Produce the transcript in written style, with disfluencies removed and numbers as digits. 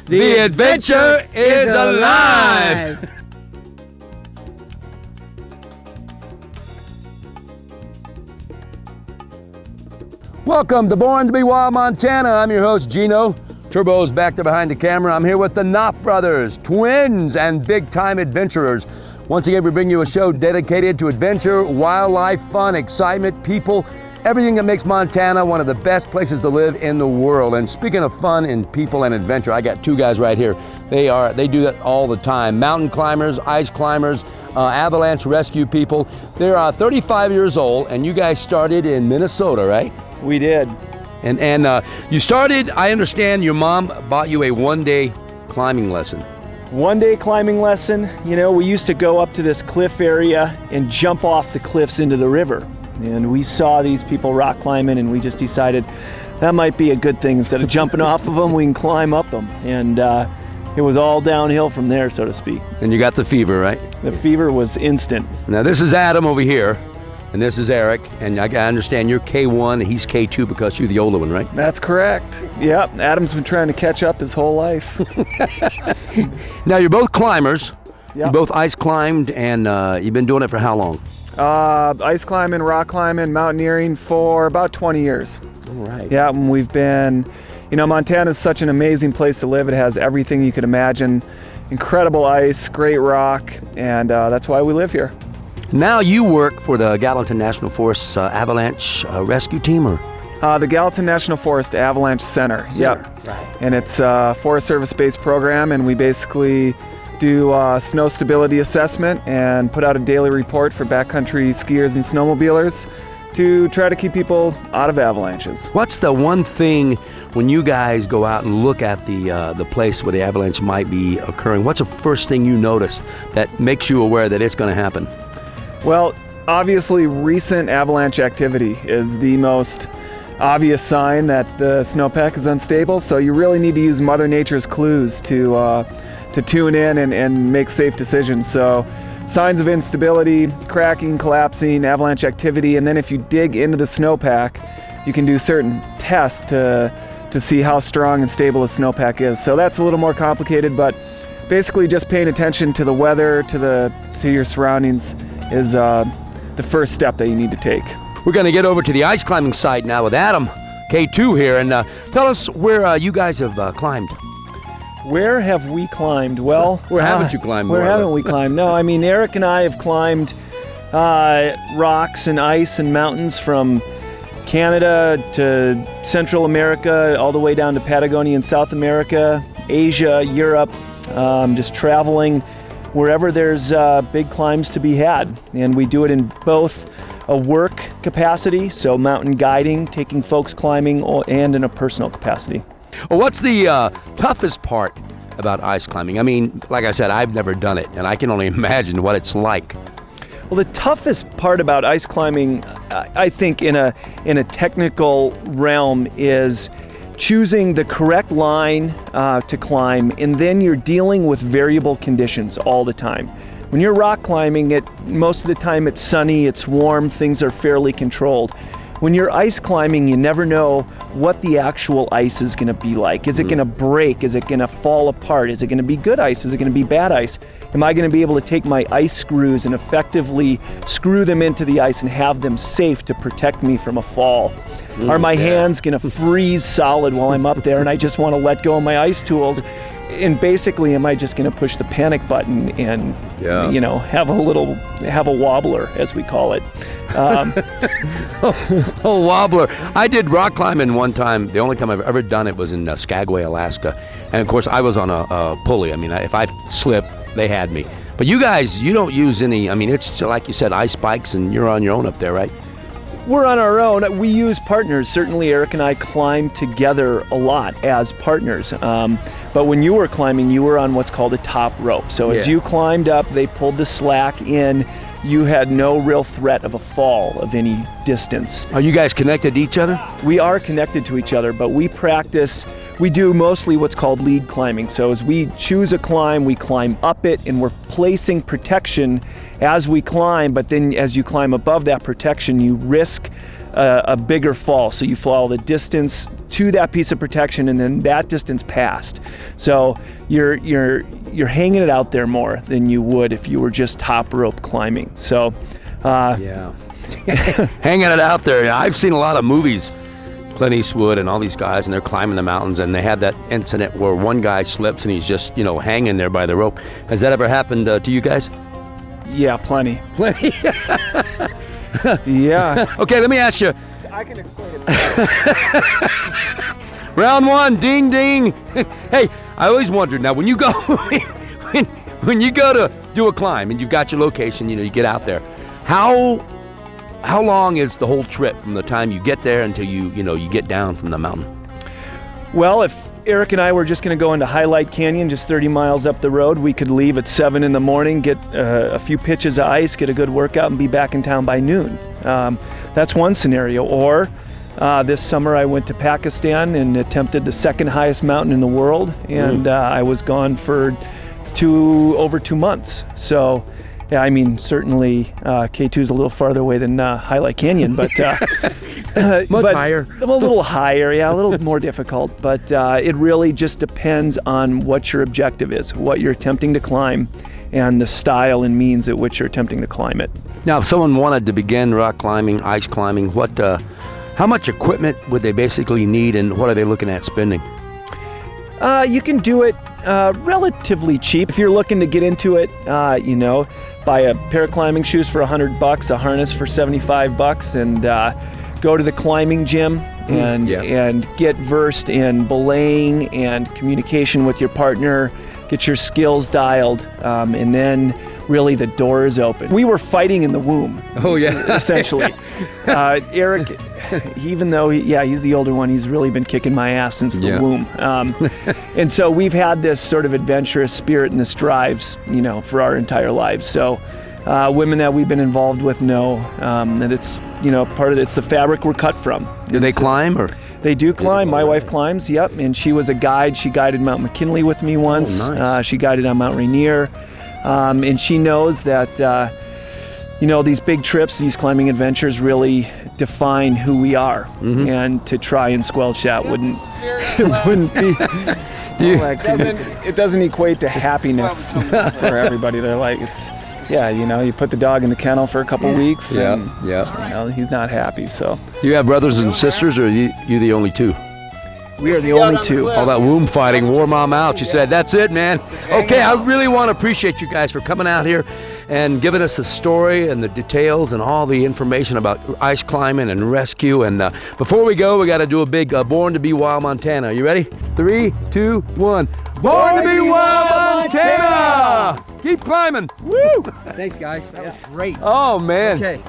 The adventure is alive! Welcome to Born to be Wild, Montana. I'm your host, Geno. Turbo's back there behind the camera. I'm here with the Knoff brothers, twins and big-time adventurers. Once again, we bring you a show dedicated to adventure, wildlife, fun, excitement, people, everything that makes Montana one of the best places to live in the world. And speaking of fun and people and adventure, I got two guys right here. They do that all the time. Mountain climbers, ice climbers, avalanche rescue people. They're 35 years old, and you guys started in Minnesota, right? We did. And you started, I understand your mom bought you a one-day climbing lesson. One-day climbing lesson. You know, we used to go up to this cliff area and jump off the cliffs into the river. And we saw these people rock climbing, and we just decided that might be a good thing. Instead of jumping off of them, we can climb up them. And it was all downhill from there, so to speak. And you got the fever, right? The fever was instant. Now this is Adam over here, and this is Eric. And I understand you're K1 and he's K2 because you're the older one, right? That's correct. Yep, Adam's been trying to catch up his whole life. Now you're both climbers. Yep. You both ice climbed, and you've been doing it for how long? Ice climbing, rock climbing, mountaineering for about 20 years. All right. Yeah, and we've been, you know, Montana's such an amazing place to live. It has everything you could imagine. Incredible ice, great rock, and that's why we live here. Now you work for the Gallatin National Forest Avalanche Rescue Team, or? The Gallatin National Forest Avalanche Center. Yep. Right. And it's a Forest Service-based program, and we basically do snow stability assessment and put out a daily report for backcountry skiers and snowmobilers to try to keep people out of avalanches. What's the one thing when you guys go out and look at the place where the avalanche might be occurring? What's the first thing you notice that makes you aware that it's going to happen? Well, obviously recent avalanche activity is the most obvious sign that the snowpack is unstable, so you really need to use Mother Nature's clues to tune in and make safe decisions. So signs of instability, cracking, collapsing, avalanche activity, and then if you dig into the snowpack, you can do certain tests to see how strong and stable the snowpack is. So that's a little more complicated, but basically just paying attention to the weather, to your surroundings is the first step that you need to take. We're going to get over to the ice climbing site now with Adam, K2 here, and tell us where you guys have climbed. Where have we climbed? Well, where haven't you climbed? Where haven't we climbed? No, I mean, Eric and I have climbed rocks and ice and mountains from Canada to Central America, all the way down to Patagonia in South America, Asia, Europe, just traveling wherever there's big climbs to be had. And we do it in both a work capacity, so mountain guiding, taking folks climbing, and in a personal capacity. Well, what's the toughest part about ice climbing? I mean, like I said, I've never done it, and I can only imagine what it's like. Well, the toughest part about ice climbing, I think in a technical realm, is choosing the correct line to climb, and then you're dealing with variable conditions all the time. When you're rock climbing, most of the time it's sunny, it's warm, things are fairly controlled. When you're ice climbing, you never know what the actual ice is going to be like. Is it going to break? Is it going to fall apart? Is it going to be good ice? Is it going to be bad ice? Am I going to be able to take my ice screws and effectively screw them into the ice and have them safe to protect me from a fall? Are my hands going to freeze solid while I'm up there and I just want to let go of my ice tools? And basically, am I just going to push the panic button and, you know, have a wobbler, as we call it? A wobbler. I did rock climbing one time. The only time I've ever done it was in Skagway, Alaska. And of course, I was on a pulley. I mean, if I slipped, they had me. But you guys, you don't use any, I mean, it's like you said, ice bikes, and you're on your own up there, right? We're on our own. We use partners. Certainly, Eric and I climb together a lot as partners. But when you were climbing, you were on what's called a top rope. So as you climbed up, they pulled the slack in. You had no real threat of a fall of any distance. Are you guys connected to each other? We are connected to each other, but we practice we do mostly what's called lead climbing. So as we choose a climb, we climb up it, and we're placing protection as we climb, but then as you climb above that protection, you risk a bigger fall. So you fall the distance to that piece of protection and then that distance past. So you're hanging it out there more than you would if you were just top rope climbing. So yeah. Hanging it out there. I've seen a lot of movies, Clint Eastwood and all these guys, and they're climbing the mountains, and they have that incident where one guy slips and he's just, you know, hanging there by the rope. Has that ever happened to you guys? Yeah, plenty. Plenty. Yeah. Okay, let me ask you. I can explain it. Round one, ding ding. Hey, I always wondered, now when you go when you go to do a climb and you've got your location, you know, you get out there, how long is the whole trip from the time you get there until you get down from the mountain? Well, if Eric and I were just going to go into Highlight Canyon, just 30 miles up the road, we could leave at 7 in the morning, get a few pitches of ice, get a good workout, and be back in town by noon. That's one scenario. Or this summer I went to Pakistan and attempted the second highest mountain in the world, and I was gone for over 2 months. So, yeah, I mean, certainly K2 is a little farther away than Highlight Canyon, but much higher. A little higher, yeah, a little more difficult. But it really just depends on what your objective is, what you're attempting to climb, and the style and means at which you're attempting to climb it. Now, if someone wanted to begin rock climbing, ice climbing, how much equipment would they basically need, and what are they looking at spending? You can do it relatively cheap. If you're looking to get into it, you know, buy a pair of climbing shoes for $100, a harness for $75, and go to the climbing gym and get versed in belaying and communication with your partner, get your skills dialed, and then really the door is open. We were fighting in the womb. Oh yeah. Essentially. Eric, even though he's the older one, he's really been kicking my ass since the womb. And so we've had this sort of adventurous spirit and this drives, you know, for our entire lives. So women that we've been involved with know that it's, you know, it's the fabric we're cut from. Do they climb or? They do climb. My wife climbs, yep. And she was a guide. She guided Mount McKinley with me once. Oh, nice. She guided on Mount Rainier. And she knows that, you know, these big trips, these climbing adventures really define who we are. And to try and squelch that wouldn't be, it doesn't equate to happiness for everybody. They're like, you know, you put the dog in the kennel for a couple weeks and, you know, he's not happy, so. You have brothers and sisters, or are you the only two? We are the only two. All that womb fighting wore mom out. She said, that's it, man. Okay, I really want to appreciate you guys for coming out here and giving us the story and the details and all the information about ice climbing and rescue. And before we go, we got to do a big Born to be Wild Montana. Are you ready? 3, 2, 1. Born to be Wild Montana! Keep climbing. Woo! Thanks, guys. That was great. Oh, man. Okay.